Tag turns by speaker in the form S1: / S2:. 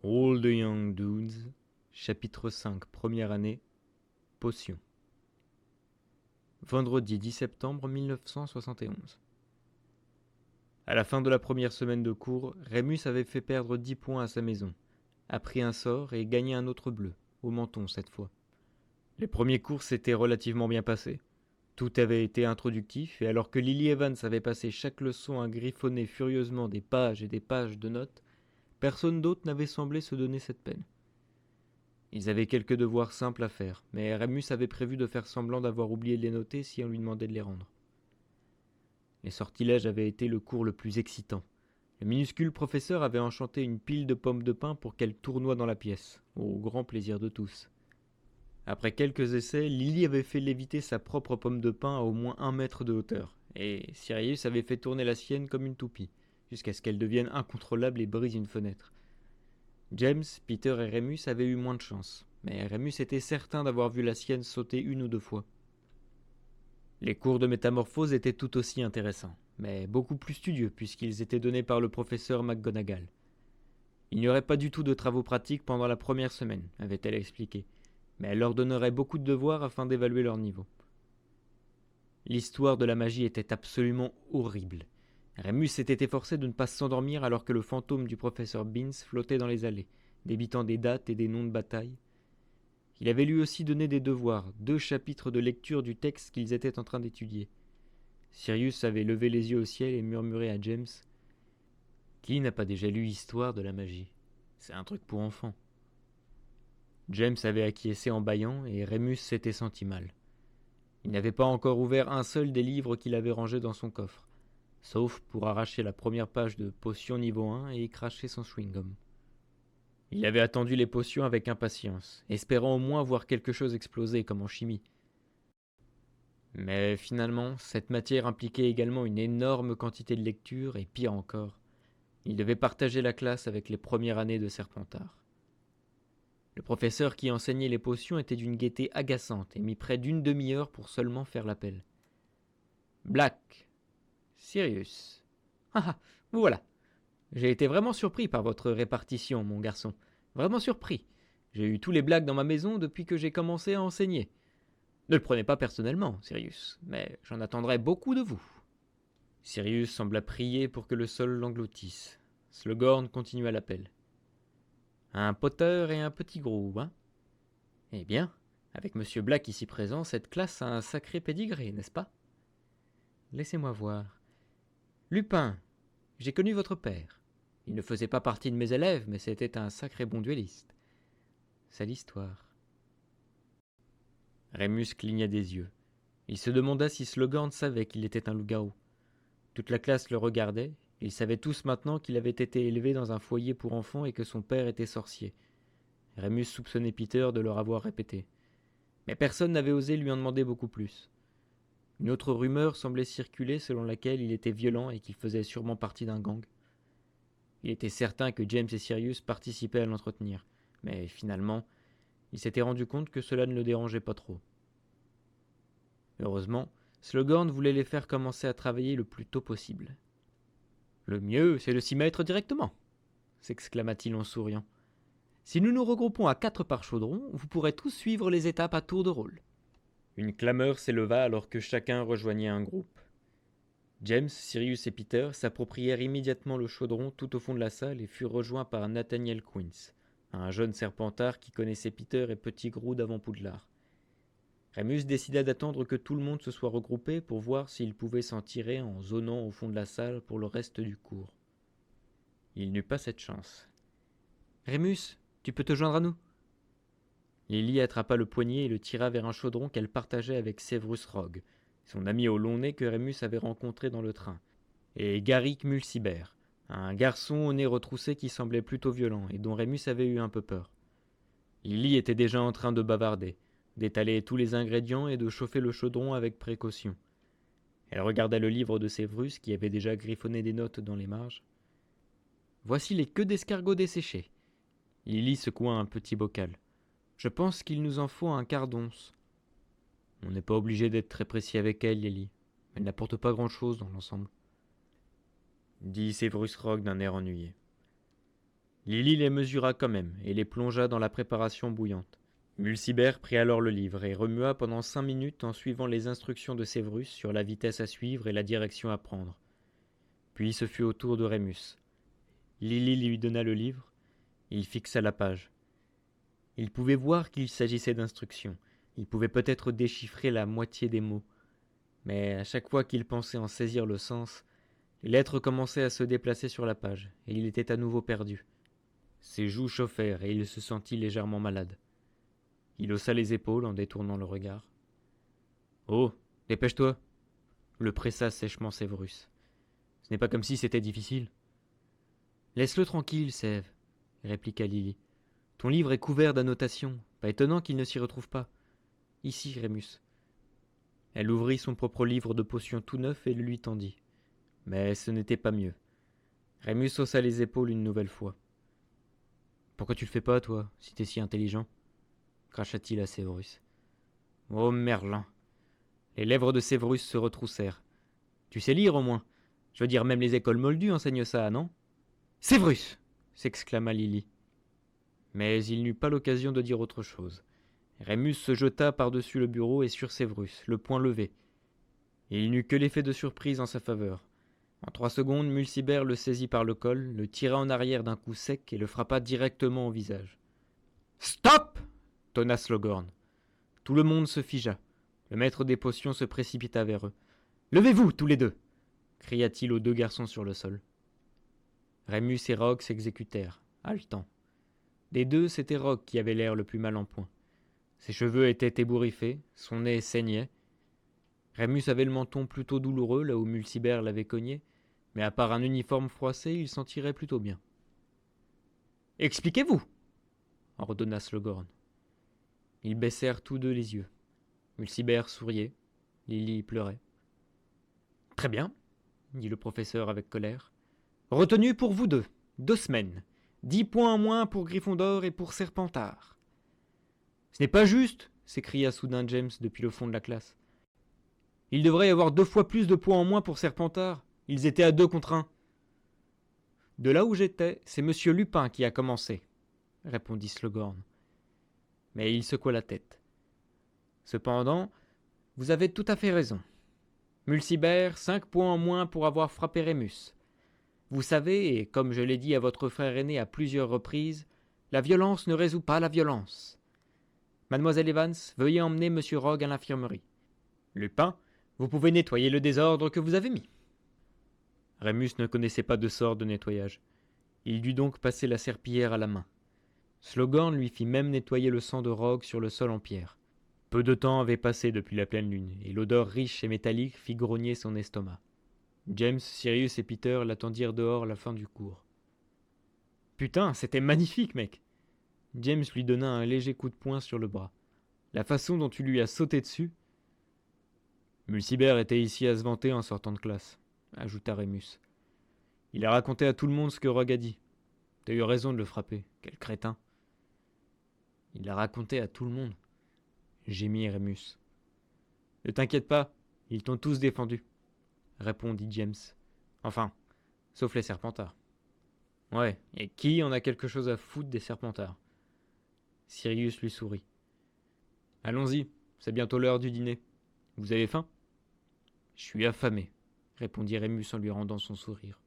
S1: All the Young Dudes, chapitre 5, première année, Potion. Vendredi 10 septembre 1971. À la fin de la première semaine de cours, Rémus avait fait perdre 10 points à sa maison, a pris un sort et gagné un autre bleu, au menton cette fois. Les premiers cours s'étaient relativement bien passés. Tout avait été introductif, et alors que Lily Evans avait passé chaque leçon à griffonner furieusement des pages et des pages de notes, personne d'autre n'avait semblé se donner cette peine. Ils avaient quelques devoirs simples à faire, mais Rémus avait prévu de faire semblant d'avoir oublié de les noter si on lui demandait de les rendre. Les sortilèges avaient été le cours le plus excitant. Le minuscule professeur avait enchanté une pile de pommes de pin pour qu'elle tournoie dans la pièce, au grand plaisir de tous. Après quelques essais, Lily avait fait léviter sa propre pomme de pin à au moins 1 mètre de hauteur, et Sirius avait fait tourner la sienne comme une toupie, jusqu'à ce qu'elle devienne incontrôlable et brise une fenêtre. James, Peter et Rémus avaient eu moins de chance, mais Rémus était certain d'avoir vu la sienne sauter 1 ou 2 fois. Les cours de métamorphose étaient tout aussi intéressants, mais beaucoup plus studieux puisqu'ils étaient donnés par le professeur McGonagall. Il n'y aurait pas du tout de travaux pratiques pendant la première semaine, avait-elle expliqué, mais elle leur donnerait beaucoup de devoirs afin d'évaluer leur niveau. L'histoire de la magie était absolument horrible. Rémus s'était efforcé de ne pas s'endormir alors que le fantôme du professeur Binns flottait dans les allées, débitant des dates et des noms de bataille. Il avait lui aussi donné des devoirs, 2 chapitres de lecture du texte qu'ils étaient en train d'étudier. Sirius avait levé les yeux au ciel et murmuré à James « Qui n'a pas déjà lu Histoire de la magie ? C'est un truc pour enfants. » James avait acquiescé en bâillant et Rémus s'était senti mal. Il n'avait pas encore ouvert un seul des livres qu'il avait rangés dans son coffre, sauf pour arracher la première page de Potion niveau 1 et y cracher son chewing-gum. Il avait attendu les potions avec impatience, espérant au moins voir quelque chose exploser comme en chimie. Mais finalement, cette matière impliquait également une énorme quantité de lecture et pire encore, il devait partager la classe avec les premières années de Serpentard. Le professeur qui enseignait les potions était d'une gaieté agaçante et mit près d'une demi-heure pour seulement faire l'appel. Black, Sirius. Ah ah, vous voilà. J'ai été vraiment surpris par votre répartition, mon garçon. Vraiment surpris. J'ai eu tous les Blacks dans ma maison depuis que j'ai commencé à enseigner. Ne le prenez pas personnellement, Sirius, mais j'en attendrai beaucoup de vous. Sirius sembla prier pour que le sol l'engloutisse. Slughorn continua l'appel. Un Potter et un petit Grou, hein? Eh bien, avec Monsieur Black ici présent, cette classe a un sacré pédigré, n'est-ce pas? Laissez-moi voir. Lupin, j'ai connu votre père. Il ne faisait pas partie de mes élèves, mais c'était un sacré bon duelliste. C'est l'histoire. Rémus cligna des yeux. Il se demanda si Slughorn savait qu'il était un loup-garou. Toute la classe le regardait, et ils savaient tous maintenant qu'il avait été élevé dans un foyer pour enfants et que son père était sorcier. Rémus soupçonnait Peter de leur avoir répété. Mais personne n'avait osé lui en demander beaucoup plus. Une autre rumeur semblait circuler selon laquelle il était violent et qu'il faisait sûrement partie d'un gang. Il était certain que James et Sirius participaient à l'entretenir, mais finalement, il s'était rendu compte que cela ne le dérangeait pas trop. Heureusement, Slughorn voulait les faire commencer à travailler le plus tôt possible. Le mieux, c'est de s'y mettre directement, s'exclama-t-il en souriant. Si nous nous regroupons à 4 par chaudron, vous pourrez tous suivre les étapes à tour de rôle. Une clameur s'éleva alors que chacun rejoignait un groupe. James, Sirius et Peter s'approprièrent immédiatement le chaudron tout au fond de la salle et furent rejoints par Nathaniel Quince, un jeune serpentard qui connaissait Peter et Petit Grou d'avant Poudlard. Rémus décida d'attendre que tout le monde se soit regroupé pour voir s'il pouvait s'en tirer en zonant au fond de la salle pour le reste du cours. Il n'eut pas cette chance. « Rémus, tu peux te joindre à nous ?» Lily attrapa le poignet et le tira vers un chaudron qu'elle partageait avec Severus Rogue, son ami au long nez que Rémus avait rencontré dans le train, et Garrick Mulciber, un garçon au nez retroussé qui semblait plutôt violent et dont Rémus avait eu un peu peur. Lily était déjà en train de bavarder, d'étaler tous les ingrédients et de chauffer le chaudron avec précaution. Elle regardait le livre de Severus qui avait déjà griffonné des notes dans les marges. « Voici les queues d'escargots desséchées. » Lily secoua un petit bocal. « Je pense qu'il nous en faut un quart d'once. » On n'est pas obligé d'être très précis avec elle, Lily. Elle n'apporte pas grand-chose dans l'ensemble. Dit Severus Rogue d'un air ennuyé. Lily les mesura quand même et les plongea dans la préparation bouillante. Mulciber prit alors le livre et remua pendant 5 minutes en suivant les instructions de Séverus sur la vitesse à suivre et la direction à prendre. Puis ce fut au tour de Rémus. Lily lui donna le livre, il fixa la page. Il pouvait voir qu'il s'agissait d'instructions, il pouvait peut-être déchiffrer la moitié des mots, mais à chaque fois qu'il pensait en saisir le sens, les lettres commençaient à se déplacer sur la page, et il était à nouveau perdu. Ses joues chauffèrent et il se sentit légèrement malade. Il haussa les épaules en détournant le regard. « Oh, dépêche-toi !» le pressa sèchement Séverus. « Ce n'est pas comme si c'était difficile. »« Laisse-le tranquille, Sève, » répliqua Lily. « Ton livre est couvert d'annotations. Pas étonnant qu'il ne s'y retrouve pas. Ici, Rémus. » Elle ouvrit son propre livre de potions tout neuf et le lui tendit. Mais ce n'était pas mieux. Rémus haussa les épaules une nouvelle fois. « Pourquoi tu le fais pas, toi, si t'es si intelligent ?» cracha-t-il à Séverus. « Oh, Merlin !» Les lèvres de Séverus se retroussèrent. « Tu sais lire, au moins. Je veux dire, même les écoles moldues enseignent ça, non ?»« Séverus !» s'exclama Lily. Mais il n'eut pas l'occasion de dire autre chose. Rémus se jeta par-dessus le bureau et sur Séverus, le poing levé. Et il n'eut que l'effet de surprise en sa faveur. En 3 secondes, Mulciber le saisit par le col, le tira en arrière d'un coup sec et le frappa directement au visage. « Stop !» tonna Slughorn. Tout le monde se figea. Le maître des potions se précipita vers eux. « Levez-vous, tous les deux !» cria-t-il aux 2 garçons sur le sol. Rémus et Rogue s'exécutèrent, haletants. Des 2, c'était Rogue qui avait l'air le plus mal en point. Ses cheveux étaient ébouriffés, son nez saignait. Rémus avait le menton plutôt douloureux, là où Mulciber l'avait cogné, mais à part un uniforme froissé, il s'en tirait plutôt bien. « Expliquez-vous !» ordonna Slughorn. Ils baissèrent tous 2 les yeux. Mulciber souriait, Lily pleurait. « Très bien, » dit le professeur avec colère. « Retenu pour vous 2, 2 semaines. 10 points en moins pour Gryffondor et pour Serpentard. »« Ce n'est pas juste !» s'écria soudain James depuis le fond de la classe. « Il devrait y avoir 2 fois plus de points en moins pour Serpentard. Ils étaient à 2 contre 1. »« De là où j'étais, c'est Monsieur Lupin qui a commencé, » répondit Slughorn. Mais il secoua la tête. « Cependant, vous avez tout à fait raison. Mulciber, 5 points en moins pour avoir frappé Rémus. Vous savez, et comme je l'ai dit à votre frère aîné à plusieurs reprises, la violence ne résout pas la violence. Mademoiselle Evans, veuillez emmener Monsieur Rogue à l'infirmerie. Lupin, vous pouvez nettoyer le désordre que vous avez mis. » Rémus ne connaissait pas de sort de nettoyage. Il dut donc passer la serpillière à la main. Slughorn lui fit même nettoyer le sang de Rogue sur le sol en pierre. Peu de temps avait passé depuis la pleine lune, et l'odeur riche et métallique fit grogner son estomac. James, Sirius et Peter l'attendirent dehors à la fin du cours. « Putain, c'était magnifique, mec !» James lui donna un léger coup de poing sur le bras. « La façon dont tu lui as sauté dessus !»« Mulciber était ici à se vanter en sortant de classe, » ajouta Rémus. « Il a raconté à tout le monde ce que Rogue a dit. T'as eu raison de le frapper, quel crétin. » « Il l'a raconté à tout le monde, » gémit Rémus. « Ne t'inquiète pas, ils t'ont tous défendu, » répondit James. « Enfin, sauf les Serpentards. »« Ouais, et qui en a quelque chose à foutre des Serpentards ?» Sirius lui sourit. « Allons-y, c'est bientôt l'heure du dîner. Vous avez faim ?»« Je suis affamé, » répondit Rémus en lui rendant son sourire.